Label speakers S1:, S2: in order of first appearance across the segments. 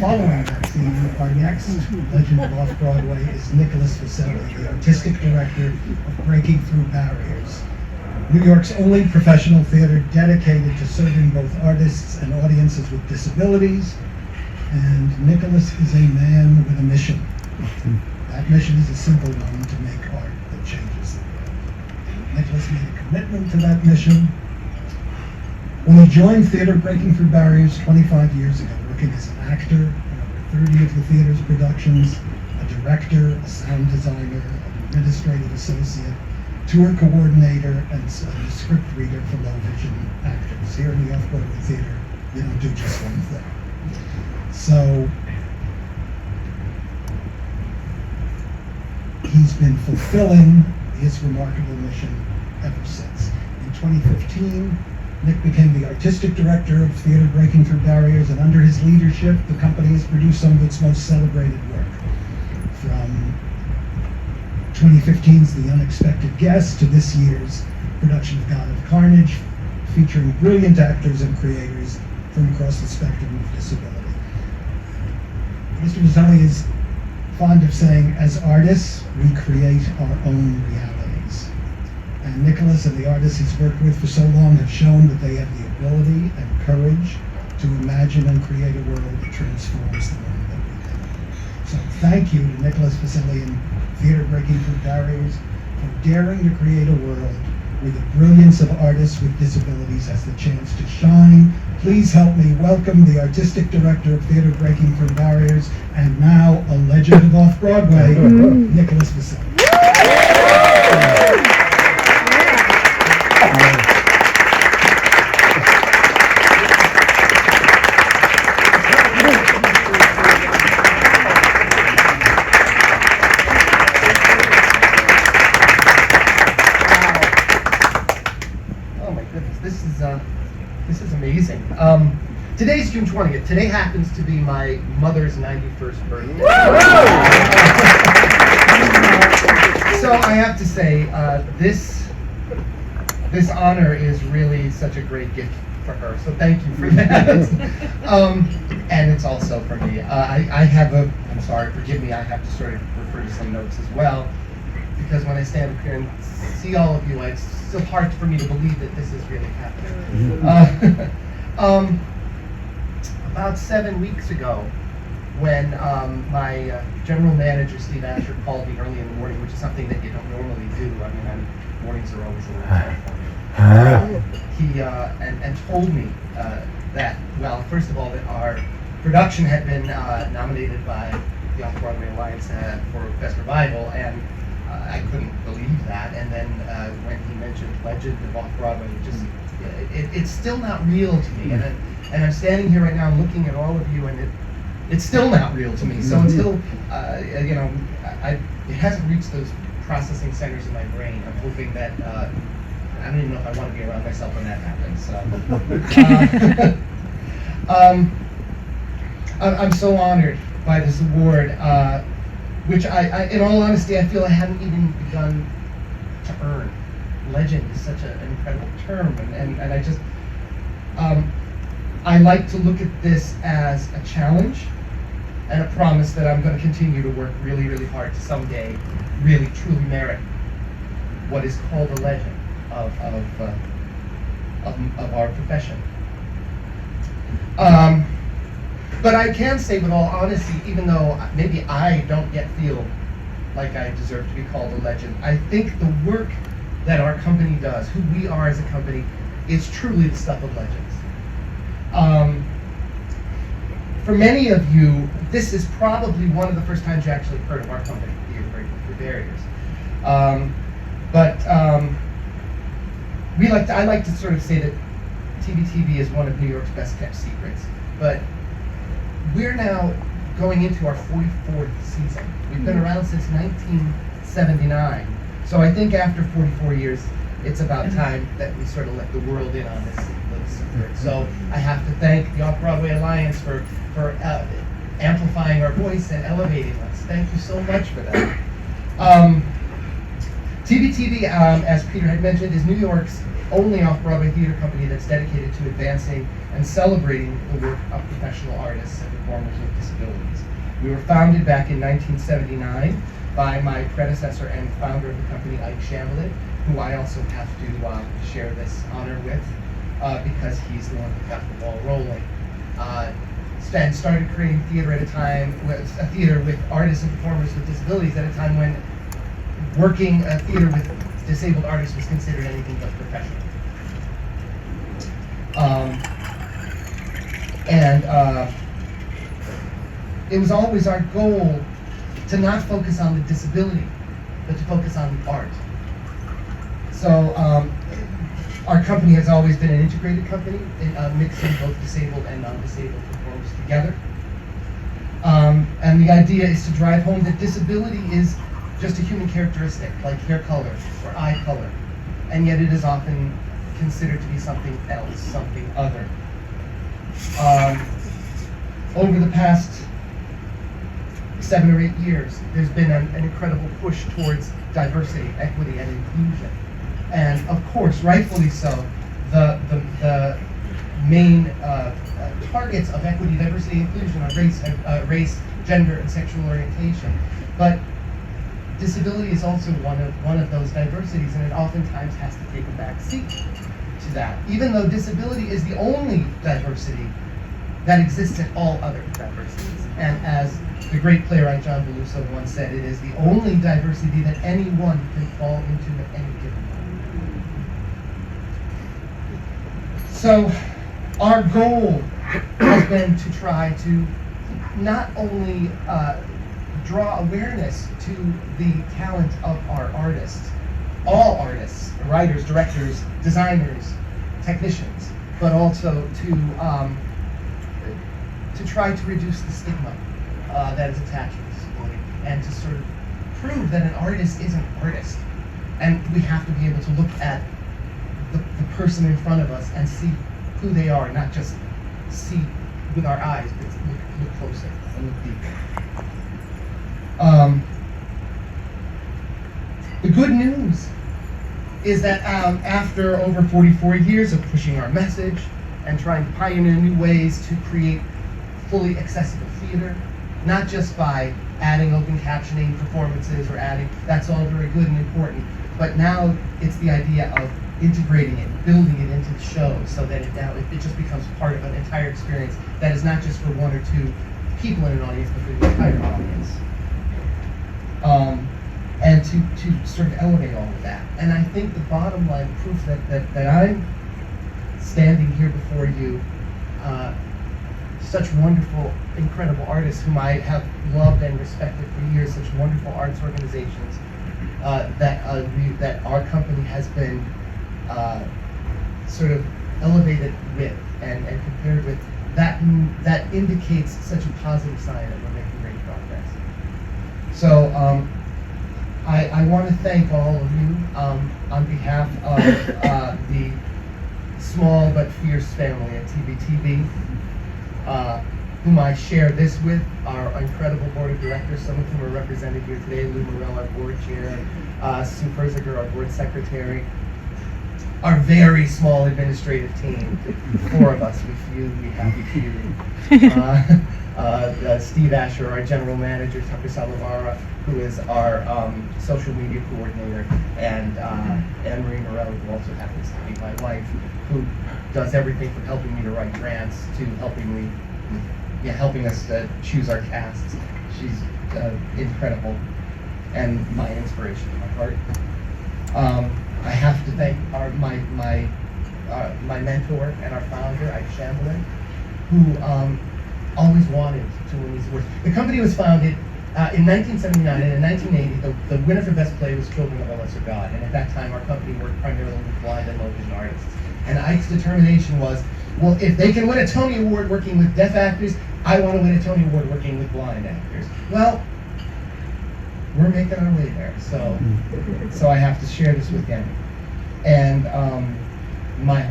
S1: Following that theme, our next Legend of Off-Broadway is Nicholas Viselli, the artistic director of Breaking Through Barriers, New York's only professional theater dedicated to serving both artists and audiences with disabilities. And Nicholas is a man with a mission. That mission is a simple one: to make art that changes the world. Nicholas made a commitment to that mission when he joined Theater Breaking Through Barriers 25 years ago, working as an actor in over 30 of the theater's productions, a director, a sound designer, an administrative associate, tour coordinator, and a script reader for low vision actors. Here in the Off-Broadway Theater, you don't do just one thing. So he's been fulfilling his remarkable mission ever since. In 2015, Nick became the artistic director of Theater Breaking Through Barriers, and under his leadership, the company has produced some of its most celebrated work. From 2015's The Unexpected Guest to this year's production of God of Carnage, featuring brilliant actors and creators from across the spectrum of disability. Mr. Viselli is fond of saying, as artists, we create our own realities. And Nicholas and the artists he's worked with for so long have shown that they have the ability and courage to imagine and create a world that transforms the world that we live in. So thank you to Nicholas Viselli and Theater Breaking Through Barriers for daring to create a world where the brilliance of artists with disabilities has the chance to shine. Please help me welcome the artistic director of Theater Breaking Through Barriers, and now a legend of Off-Broadway, Nicholas Viselli.
S2: This is amazing. Today's June 20th. Today happens to be my mother's 91st birthday. So I have to say, this honor is really such a great gift for her. So thank you for that. And it's also for me. I'm sorry, forgive me, I have to sort of refer to some notes as well, because when I stand up here and see all of you, it's still hard for me to believe that this is really happening. About 7 weeks ago, when my general manager, Steve Asher, called me early in the morning, which is something that you don't normally do. I mean, mornings are always a little tough for me. He and told me that, well, first of all, that our production had been nominated by the Off-Broadway Alliance for Best Revival, and I couldn't believe that. And then when he mentioned Legend of Off-Broadway, it's still not real to me. And I'm standing here right now looking at all of you, and it's still not real to me. So until it hasn't reached those processing centers in my brain, I'm hoping that I don't even know if I want to be around myself when that happens. So I'm so honored by this award. Which I, in all honesty, I feel I haven't even begun to earn. Legend is such an incredible term, and I just, I like to look at this as a challenge and a promise that I'm going to continue to work really, really hard to someday really, truly merit what is called a legend of our profession. But I can say with all honesty, even though maybe I don't yet feel like I deserve to be called a legend, I think the work that our company does, who we are as a company, is truly the stuff of legends. For many of you, this is probably one of the first times you actually heard of our company, Theater Breaking Through Barriers. I like to sort of say that TBTV is one of New York's best kept secrets, but we're now going into our 44th season. We've been around since 1979. So I think after 44 years, it's about time that we sort of let the world in on this little secret. So I have to thank the Off-Broadway Alliance for amplifying our voice and elevating us. Thank you so much for that. TBTV, as Peter had mentioned, is New York's only off-Broadway theater company that's dedicated to advancing and celebrating the work of professional artists and performers with disabilities. We were founded back in 1979 by my predecessor and founder of the company, Ike Shamblin, who I also have to share this honor with because he's the one who got the ball rolling. And started creating theater at a time, a theater with artists and performers with disabilities at a time when working a theater with disabled artists was considered anything but professional. It was always our goal to not focus on the disability, but to focus on the art. So our company has always been an integrated company, mixing both disabled and non-disabled performers together. And the idea is to drive home that disability is just a human characteristic, like hair color or eye color, and yet it is often considered to be something else, something other. Over the past 7 or 8 years, there's been an incredible push towards diversity, equity, and inclusion. And of course, rightfully so, the main targets of equity, diversity, inclusion are race, gender, and sexual orientation. But disability is also one of those diversities, and it oftentimes has to take a back seat to that, even though disability is the only diversity that exists in all other diversities. And as the great playwright John Beluso once said, it is the only diversity that anyone can fall into at any given time. So our goal has been to try to not only draw awareness to the talent of our artists, all artists, writers, directors, designers, technicians, but also to try to reduce the stigma that is attached to disability, and to sort of prove that an artist is an artist. And we have to be able to look at the person in front of us and see who they are, not just see with our eyes, but look closer and look deeper. The good news is that after over 44 years of pushing our message and trying to pioneer new ways to create fully accessible theater, not just by adding open captioning performances or that's all very good and important, but now it's the idea of integrating it, building it into the show so that it just becomes part of an entire experience that is not just for 1 or 2 people in an audience, but for the entire audience. And to sort of elevate all of that. And I think the bottom line proof that I'm standing here before you, such wonderful, incredible artists whom I have loved and respected for years, such wonderful arts organizations that our company has been sort of elevated with and compared with, that indicates such a positive sign that we're making great progress. So I want to thank all of you on behalf of the small but fierce family at TBTV, whom I share this with, our incredible board of directors, some of whom are represented here today: Lou Morell, our board chair, Sue Perziger, our board secretary, our very small administrative team, 4 of us, we happy few. Steve Asher, our general manager, Tucker Salavara, who is our social media coordinator, and Anne Marie Morell, who also happens to be my wife, who does everything from helping me to write grants to helping us to choose our casts. She's incredible and my inspiration in my heart. I have to thank my mentor and our founder, Ike Shamblin, who always wanted to win these awards. The company was founded in 1979, and in 1980, the winner for Best Play was Children of a Lesser God. And at that time, our company worked primarily with blind and low vision artists. And Ike's determination was, well, if they can win a Tony Award working with deaf actors, I want to win a Tony Award working with blind actors. Well, we're making our way there. So I have to share this with them. And my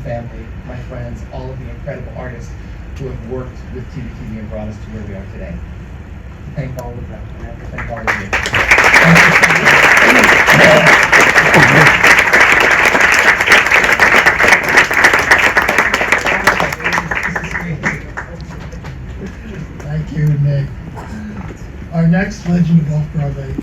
S2: family, my friends, all of the incredible artists who have worked with TBTV and brought us to where we are today. Thank all of them, and I have to thank all of you.
S1: Thank you, Nick. Our next Legend of Off-Broadway